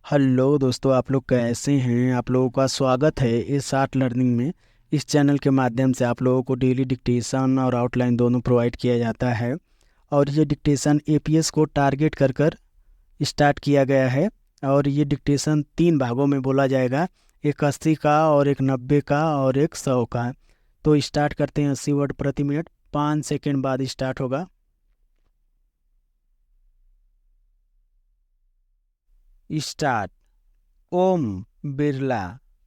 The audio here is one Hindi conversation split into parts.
हेलो दोस्तों, आप लोग कैसे हैं। आप लोगों का स्वागत है इस आर्ट लर्निंग में। इस चैनल के माध्यम से आप लोगों को डेली डिक्टेशन और आउटलाइन दोनों प्रोवाइड किया जाता है। और ये डिक्टेशन एपीएस को टारगेट कर कर स्टार्ट किया गया है। और ये डिक्टेशन 3 भागों में बोला जाएगा, एक 80 का और एक 90 का और एक 100 का। तो स्टार्ट करते हैं। 80 वर्ड प्रति मिनट, 5 सेकेंड बाद स्टार्ट होगा। स्टार्ट। ओम बिरला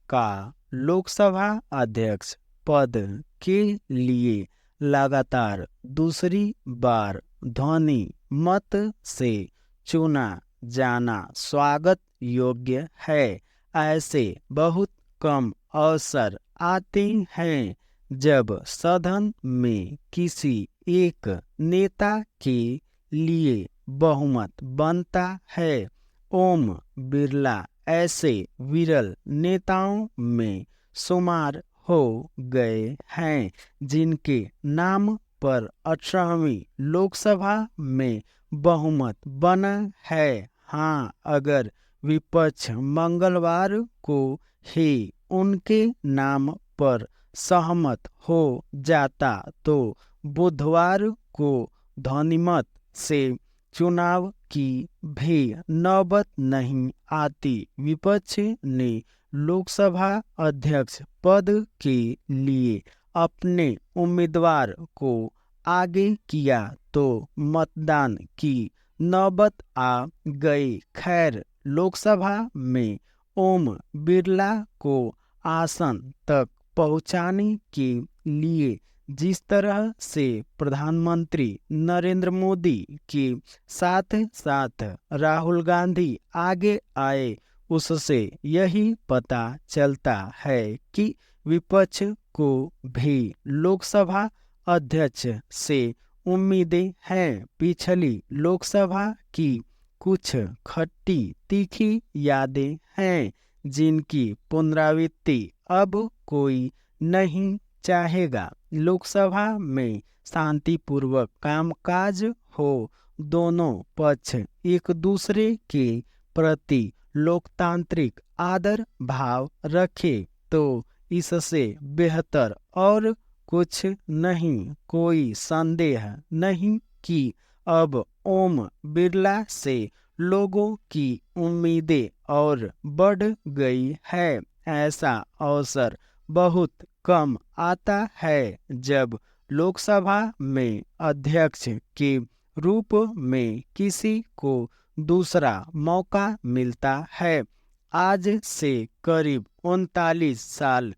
का लोकसभा अध्यक्ष पद के लिए लगातार दूसरी बार ध्वनि मत से चुना जाना स्वागत योग्य है। ऐसे बहुत कम अवसर आते हैं जब सदन में किसी एक नेता के लिए बहुमत बनता है। ओम बिरला ऐसे विरल नेताओं में शुमार हो गए हैं जिनके नाम पर 18वीं लोकसभा में बहुमत बना है। हाँ, अगर विपक्ष मंगलवार को ही उनके नाम पर सहमत हो जाता तो बुधवार को ध्वनिमत से चुनाव की भी नौबत नहीं आती। विपक्ष ने लोकसभा अध्यक्ष पद के लिए अपने उम्मीदवार को आगे किया तो मतदान की नौबत आ गई। खैर, लोकसभा में ओम बिरला को आसन तक पहुंचाने के लिए जिस तरह से प्रधानमंत्री नरेंद्र मोदी के साथ साथ राहुल गांधी आगे आए, उससे यही पता चलता है कि विपक्ष को भी लोकसभा अध्यक्ष से उम्मीदें हैं। पिछली लोकसभा की कुछ खट्टी तीखी यादें हैं जिनकी पुनरावृत्ति अब कोई नहीं चाहेगा। लोकसभा में शांतिपूर्वक कामकाज हो, दोनों पक्ष एक दूसरे के प्रति लोकतांत्रिक आदर भाव रखे तो इससे बेहतर और कुछ नहीं। कोई संदेह नहीं कि अब ओम बिरला से लोगों की उम्मीदें और बढ़ गई है। ऐसा अवसर बहुत कम आता है जब लोकसभा में अध्यक्ष के रूप में किसी को दूसरा मौका मिलता है। आज से करीब 39 साल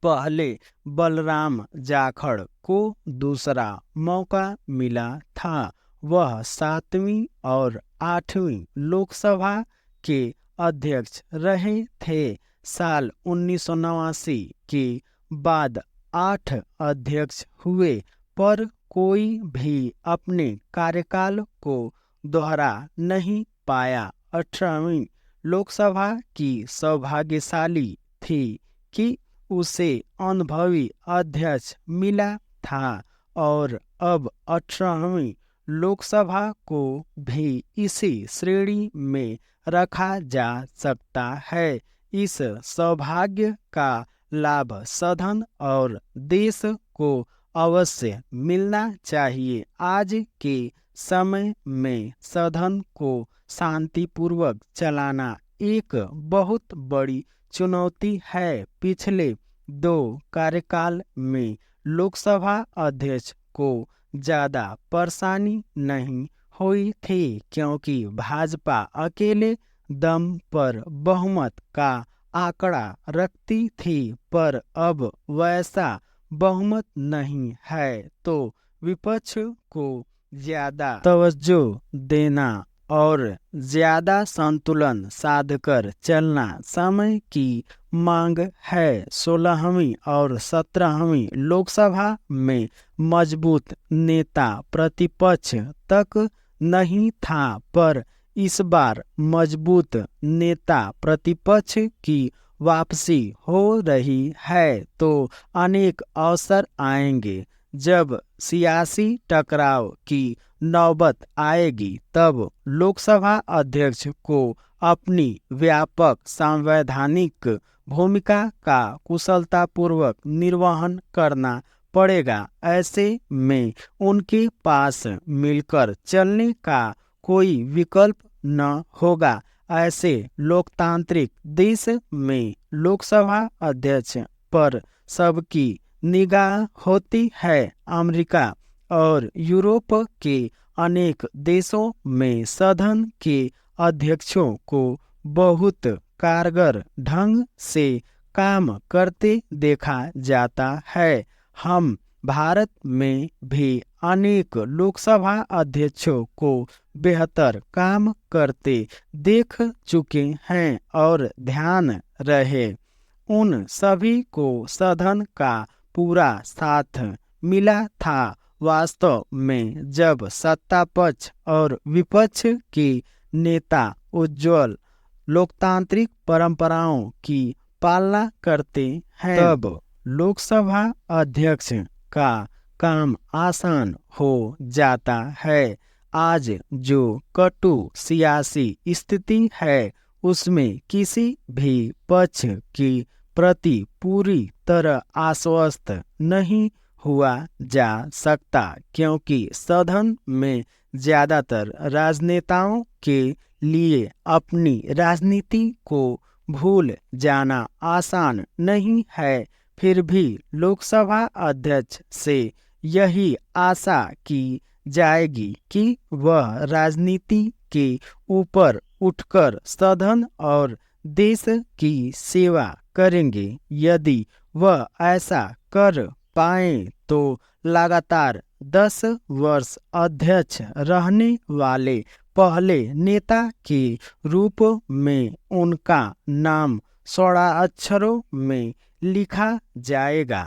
पहले बलराम जाखड़ को दूसरा मौका मिला था। वह 7वीं और 8वीं लोकसभा के अध्यक्ष रहे थे। साल 1989 के बाद 8 अध्यक्ष हुए, पर कोई भी अपने कार्यकाल को दोहरा नहीं पाया। 18वीं लोकसभा की सौभाग्यशाली थी कि उसे अनुभवी अध्यक्ष मिला था और अब 18वीं लोकसभा को भी इसी श्रेणी में रखा जा सकता है। इस सौभाग्य का लाभ सदन और देश को अवश्य मिलना चाहिए। आज के समय में सदन को शांतिपूर्वक चलाना एक बहुत बड़ी चुनौती है। पिछले 2 कार्यकाल में लोकसभा अध्यक्ष को ज़्यादा परेशानी नहीं हुई थी क्योंकि भाजपा अकेले दम पर बहुमत का आंकड़ा रखती थी, पर अब वैसा बहुमत नहीं है तो विपक्ष को ज़्यादा तवज्जो देना और ज़्यादा संतुलन साधकर चलना समय की मांग है। 16वीं और 17वीं लोकसभा में मजबूत नेता प्रतिपक्ष तक नहीं था, पर इस बार मजबूत नेता प्रतिपक्ष की वापसी हो रही है तो अनेक अवसर आएंगे जब सियासी टकराव की नौबत आएगी तब लोकसभा अध्यक्ष को अपनी व्यापक संवैधानिक भूमिका का कुशलतापूर्वक निर्वहन करना पड़ेगा। ऐसे में उनके पास मिलकर चलने का कोई विकल्प न होगा। ऐसे लोकतांत्रिक देश में लोकसभा अध्यक्ष पर सबकी निगाह होती है। अमेरिका और यूरोप के अनेक देशों में सदन के अध्यक्षों को बहुत कारगर ढंग से काम करते देखा जाता है। हम भारत में भी अनेक लोकसभा अध्यक्षों को बेहतर काम करते देख चुके हैं और ध्यान रहे उन सभी को सदन का पूरा साथ मिला था। वास्तव में जब सत्ता पक्ष और विपक्ष के नेता उज्जवल लोकतांत्रिक परंपराओं की पालना करते हैं तब लोकसभा अध्यक्ष का काम आसान हो जाता है। आज जो कटु सियासी स्थिति है उसमें किसी भी पक्ष के प्रति पूरी तरह आश्वस्त नहीं हुआ जा सकता, क्योंकि सदन में ज्यादातर राजनेताओं के लिए अपनी राजनीति को भूल जाना आसान नहीं है। फिर भी लोकसभा अध्यक्ष से यही आशा की जाएगी कि वह राजनीति के ऊपर उठकर सदन और देश की सेवा करेंगे। यदि वह ऐसा कर पाए तो लगातार 10 वर्ष अध्यक्ष रहने वाले पहले नेता के रूप में उनका नाम 16 अक्षरों में लिखा जाएगा।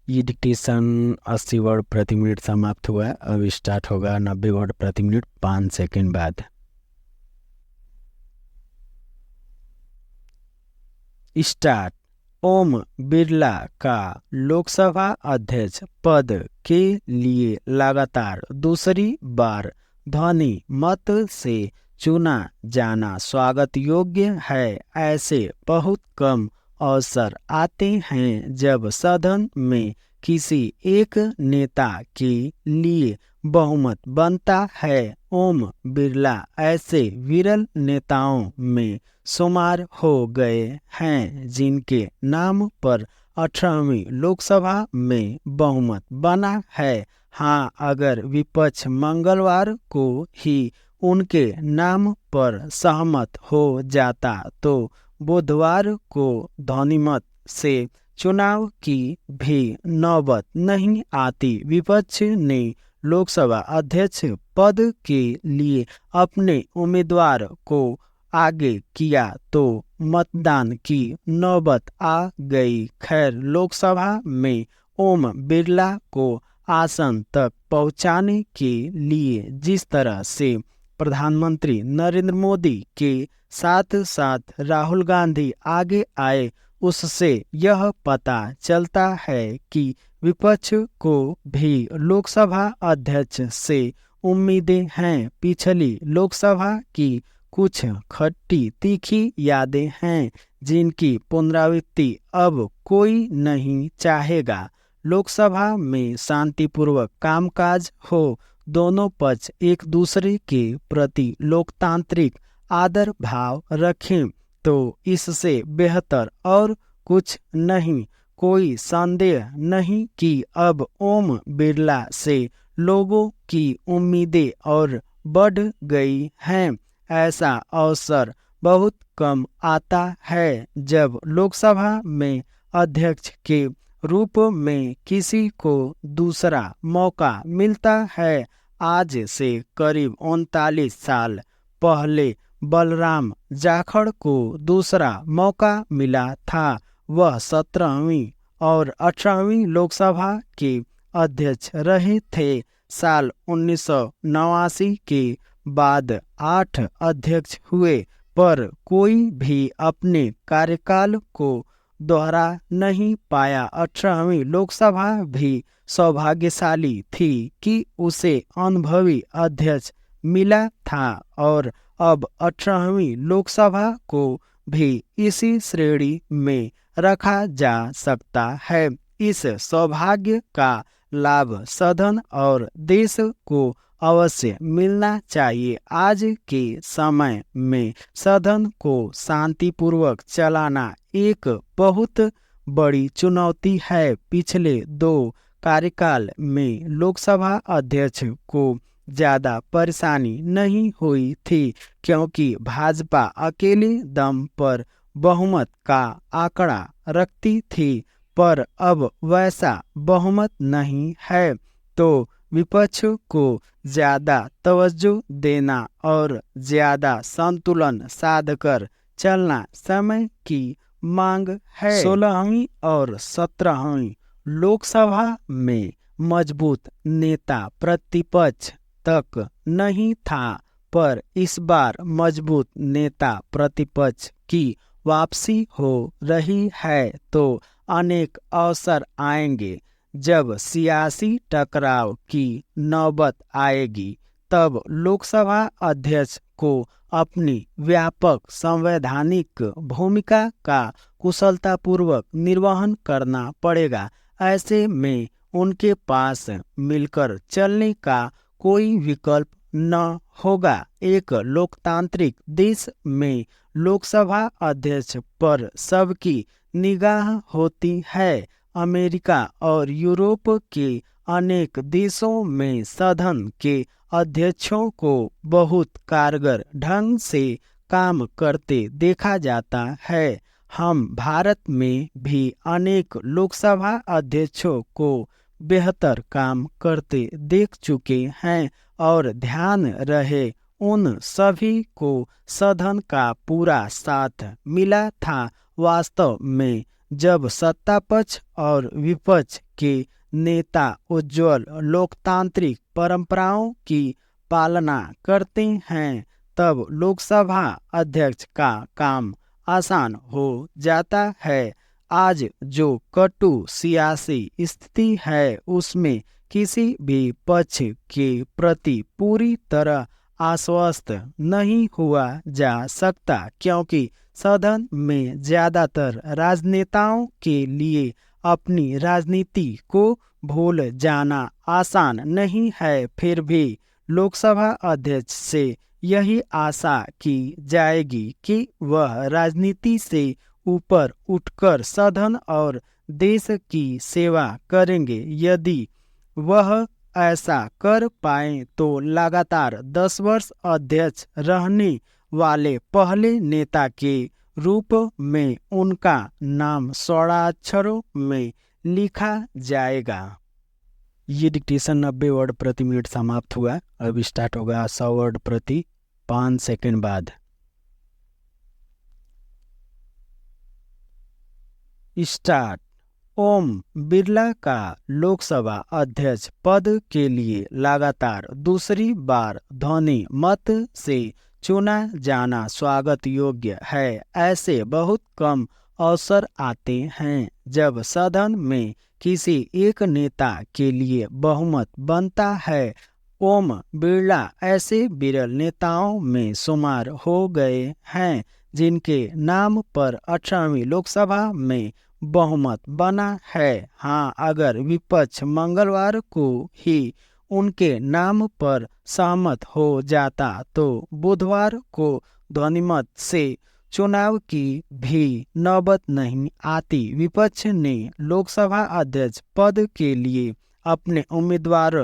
ये डिक्टेशन 80 वर्ड प्रति मिनट समाप्त हुआ। अब स्टार्ट होगा 90 वर्ड प्रति मिनट 5 सेकंड बाद। स्टार्ट। ओम बिरला का लोकसभा अध्यक्ष पद के लिए लगातार दूसरी बार ध्वनि मत से चुना जाना स्वागत योग्य है। ऐसे बहुत कम अवसर आते हैं जब सदन में किसी एक नेता के लिए बहुमत बनता है। ओम बिरला ऐसे विरल नेताओं में शुमार हो गए हैं जिनके नाम पर 18वीं लोकसभा में बहुमत बना है। हाँ, अगर विपक्ष मंगलवार को ही उनके नाम पर सहमत हो जाता तो बुधवार को ध्वनिमत से चुनाव की भी नौबत नहीं आती। विपक्ष ने लोकसभा अध्यक्ष पद के लिए अपने उम्मीदवार को आगे किया तो मतदान की नौबत आ गई। खैर, लोकसभा में ओम बिरला को आसन तक पहुंचाने के लिए जिस तरह से प्रधानमंत्री नरेंद्र मोदी के साथ साथ राहुल गांधी आगे आए, उससे यह पता चलता है कि विपक्ष को भी लोकसभा अध्यक्ष से उम्मीदें हैं। पिछली लोकसभा की कुछ खट्टी तीखी यादें हैं जिनकी पुनरावृत्ति अब कोई नहीं चाहेगा। लोकसभा में शांतिपूर्वक कामकाज हो, दोनों पक्ष एक दूसरे के प्रति लोकतांत्रिक आदर भाव रखें तो इससे बेहतर और कुछ नहीं। कोई संदेह नहीं कि अब ओम बिरला से लोगों की उम्मीदें और बढ़ गई हैं। ऐसा अवसर बहुत कम आता है जब लोकसभा में अध्यक्ष के रूप में किसी को दूसरा मौका मिलता है। आज से करीब 39 साल पहले बलराम जाखड़ को दूसरा मौका मिला था। वह 17वीं और 18वीं लोकसभा के अध्यक्ष रहे थे। साल 1989 के बाद 8 अध्यक्ष हुए, पर कोई भी अपने कार्यकाल को दोहरा नहीं पाया। 18वीं लोकसभा भी सौभाग्यशाली थी कि उसे अनुभवी अध्यक्ष मिला था और अब 18वीं लोकसभा को भी इसी श्रेणी में रखा जा सकता है। इस सौभाग्य का लाभ सदन और देश को अवश्य मिलना चाहिए। आज के समय में सदन को शांतिपूर्वक चलाना एक बहुत बड़ी चुनौती है। पिछले 2 कार्यकाल में लोकसभा अध्यक्ष को ज़्यादा परेशानी नहीं हुई थी क्योंकि भाजपा अकेले दम पर बहुमत का आंकड़ा रखती थी, पर अब वैसा बहुमत नहीं है, तो विपक्ष को ज़्यादा तवज्जो देना और ज़्यादा संतुलन साधकर चलना समय की मांग है। 16वीं और 17वीं लोकसभा में मजबूत नेता प्रतिपक्ष तक नहीं था, पर इस बार मजबूत नेता प्रतिपक्ष की वापसी हो रही है, तो अनेक अवसर आएंगे। जब सियासी टकराव की नौबत आएगी, तब लोकसभा अध्यक्ष को अपनी व्यापक संवैधानिक भूमिका का कुशलतापूर्वक निर्वहन करना पड़ेगा। ऐसे में उनके पास मिलकर चलने का कोई विकल्प न होगा। एक लोकतांत्रिक देश में लोकसभा अध्यक्ष पर सबकी निगाह होती है। अमेरिका और यूरोप के अनेक देशों में सदन के अध्यक्षों को बहुत कारगर ढंग से काम करते देखा जाता है। हम भारत में भी अनेक लोकसभा अध्यक्षों को बेहतर काम करते देख चुके हैं और ध्यान रहे उन सभी को सदन का पूरा साथ मिला था। वास्तव में जब सत्ता पक्ष और विपक्ष के नेता उज्जवल लोकतांत्रिक परंपराओं की पालना करते हैं, तब लोकसभा अध्यक्ष का काम आसान हो जाता है। आज जो कटु सियासी स्थिति है, उसमें किसी भी पक्ष के प्रति पूरी तरह आश्वस्त नहीं हुआ जा सकता, क्योंकि सदन में ज्यादातर राजनेताओं के लिए अपनी राजनीति को भूल जाना आसान नहीं है। फिर भी लोकसभा अध्यक्ष से यही आशा की जाएगी कि वह राजनीति से ऊपर उठकर सदन और देश की सेवा करेंगे। यदि वह ऐसा कर पाए तो लगातार 10 वर्ष अध्यक्ष रहने वाले पहले नेता के रूप में उनका नाम स्वर्णाक्षरों में लिखा जाएगा। ये डिक्टेशन 90 वर्ड प्रति मिनट समाप्त हुआ। अब स्टार्ट होगा 100 वर्ड प्रति 5 सेकंड बाद। स्टार्ट। ओम बिरला का लोकसभा अध्यक्ष पद के लिए लगातार दूसरी बार ध्वनि मत से चुना जाना स्वागत योग्य है। ऐसे बहुत कम अवसर आते हैं जब सदन में किसी एक नेता के लिए बहुमत बनता है। ओम बिरला ऐसे विरल नेताओं में शुमार हो गए हैं जिनके नाम पर 18वीं लोकसभा में बहुमत बना है। हाँ, अगर विपक्ष मंगलवार को ही उनके नाम पर सहमत हो जाता तो बुधवार को ध्वनिमत से चुनाव की भी नौबत नहीं आती। विपक्ष ने लोकसभा अध्यक्ष पद के लिए अपने उम्मीदवार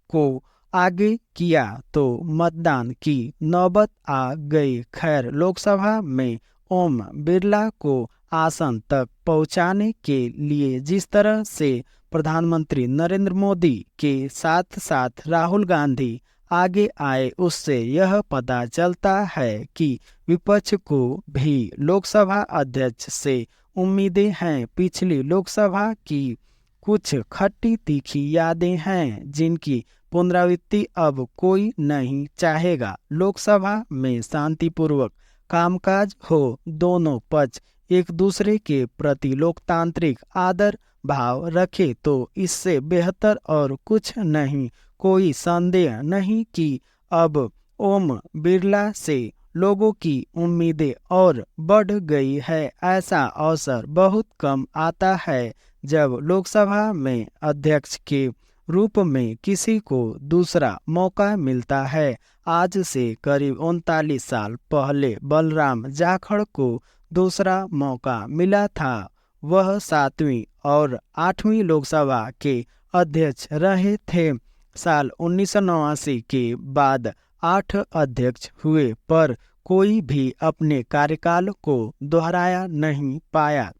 को आगे किया तो मतदान की नौबत आ गई। खैर, लोकसभा में ओम बिरला को आसन तक पहुंचाने के लिए जिस तरह से प्रधानमंत्री नरेंद्र मोदी के साथ साथ राहुल गांधी आगे आए, उससे यह पता चलता है कि विपक्ष को भी लोकसभा अध्यक्ष से उम्मीदें हैं। पिछली लोकसभा की कुछ खट्टी तीखी यादें हैं जिनकी पुनरावृत्ति अब कोई नहीं चाहेगा। लोकसभा में शांतिपूर्वक कामकाज हो, दोनों पक्ष एक दूसरे के प्रति लोकतांत्रिक आदर भाव रखे तो इससे बेहतर और कुछ नहीं। कोई संदेह नहीं कि अब ओम बिरला से लोगों की उम्मीदें और बढ़ गई है। ऐसा अवसर बहुत कम आता है जब लोकसभा में अध्यक्ष के रूप में किसी को दूसरा मौका मिलता है। आज से करीब 39 साल पहले बलराम जाखड़ को दूसरा मौका मिला था। वह 7वीं और 8वीं लोकसभा के अध्यक्ष रहे थे। साल 1989 के बाद 8 अध्यक्ष हुए पर कोई भी अपने कार्यकाल को दोहराया नहीं पाया।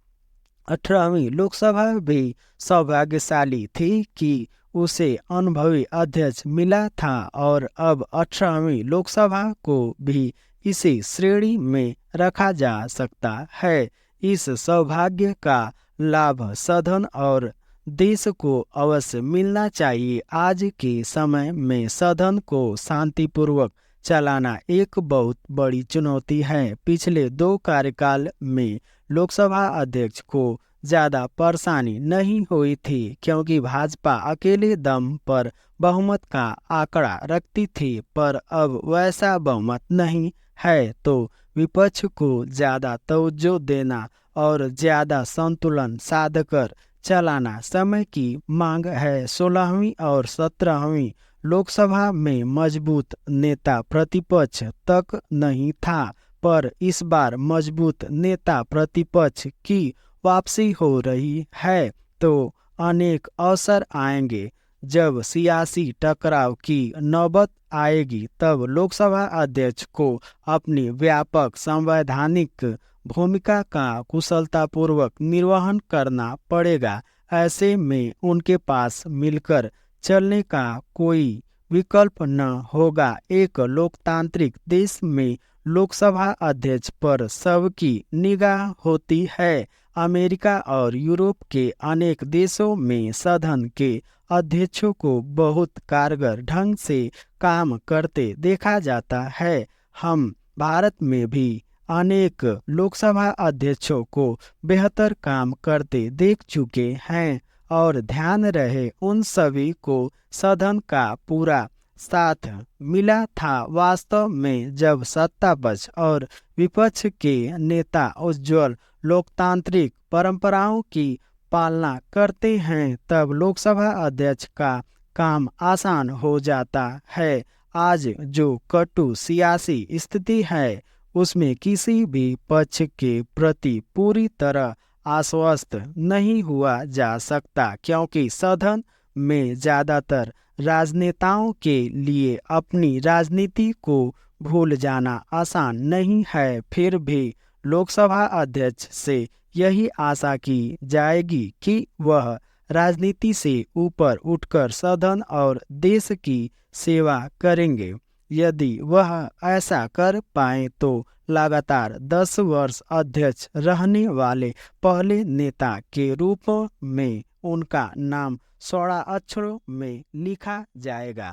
18वीं लोकसभा भी सौभाग्यशाली थी कि उसे अनुभवी अध्यक्ष मिला था और अब 18वीं लोकसभा को भी इसी श्रेणी में रखा जा सकता है। इस सौभाग्य का लाभ सदन और देश को अवश्य मिलना चाहिए। आज के समय में सदन को शांतिपूर्वक चलाना एक बहुत बड़ी चुनौती है। पिछले 2 कार्यकाल में लोकसभा अध्यक्ष को ज़्यादा परेशानी नहीं हुई थी क्योंकि भाजपा अकेले दम पर बहुमत का आंकड़ा रखती थी, पर अब वैसा बहुमत नहीं है तो विपक्ष को ज़्यादा तवज्जो देना और ज़्यादा संतुलन साधकर चलाना समय की मांग है। 16वीं और 17वीं लोकसभा में मजबूत नेता प्रतिपक्ष तक नहीं था, पर इस बार मजबूत नेता प्रतिपक्ष की वापसी हो रही है तो अनेक अवसर आएंगे। जब सियासी टकराव की नौबत आएगी तब लोकसभा अध्यक्ष को अपनी व्यापक संवैधानिक भूमिका का कुशलतापूर्वक निर्वहन करना पड़ेगा। ऐसे में उनके पास मिलकर चलने का कोई विकल्प न होगा। एक लोकतांत्रिक देश में लोकसभा अध्यक्ष पर सबकी निगाह होती है। अमेरिका और यूरोप के अनेक देशों में सदन के अध्यक्षों को बहुत कारगर ढंग से काम करते देखा जाता है। हम भारत में भी अनेक लोकसभा अध्यक्षों को बेहतर काम करते देख चुके हैं और ध्यान रहे उन सभी को सदन का पूरा साथ मिला था। वास्तव में जब सत्ता पक्ष और विपक्ष के नेता उज्जवल लोकतांत्रिक परंपराओं की पालना करते हैं तब लोकसभा अध्यक्ष का काम आसान हो जाता है। आज जो कटु सियासी स्थिति है उसमें किसी भी पक्ष के प्रति पूरी तरह आश्वस्त नहीं हुआ जा सकता क्योंकि सदन में ज़्यादातर राजनेताओं के लिए अपनी राजनीति को भूल जाना आसान नहीं है। फिर भी लोकसभा अध्यक्ष से यही आशा की जाएगी कि वह राजनीति से ऊपर उठकर सदन और देश की सेवा करेंगे। यदि वह ऐसा कर पाए तो लगातार 10 वर्ष अध्यक्ष रहने वाले पहले नेता के रूप में उनका नाम 16 अक्षरों में लिखा जाएगा।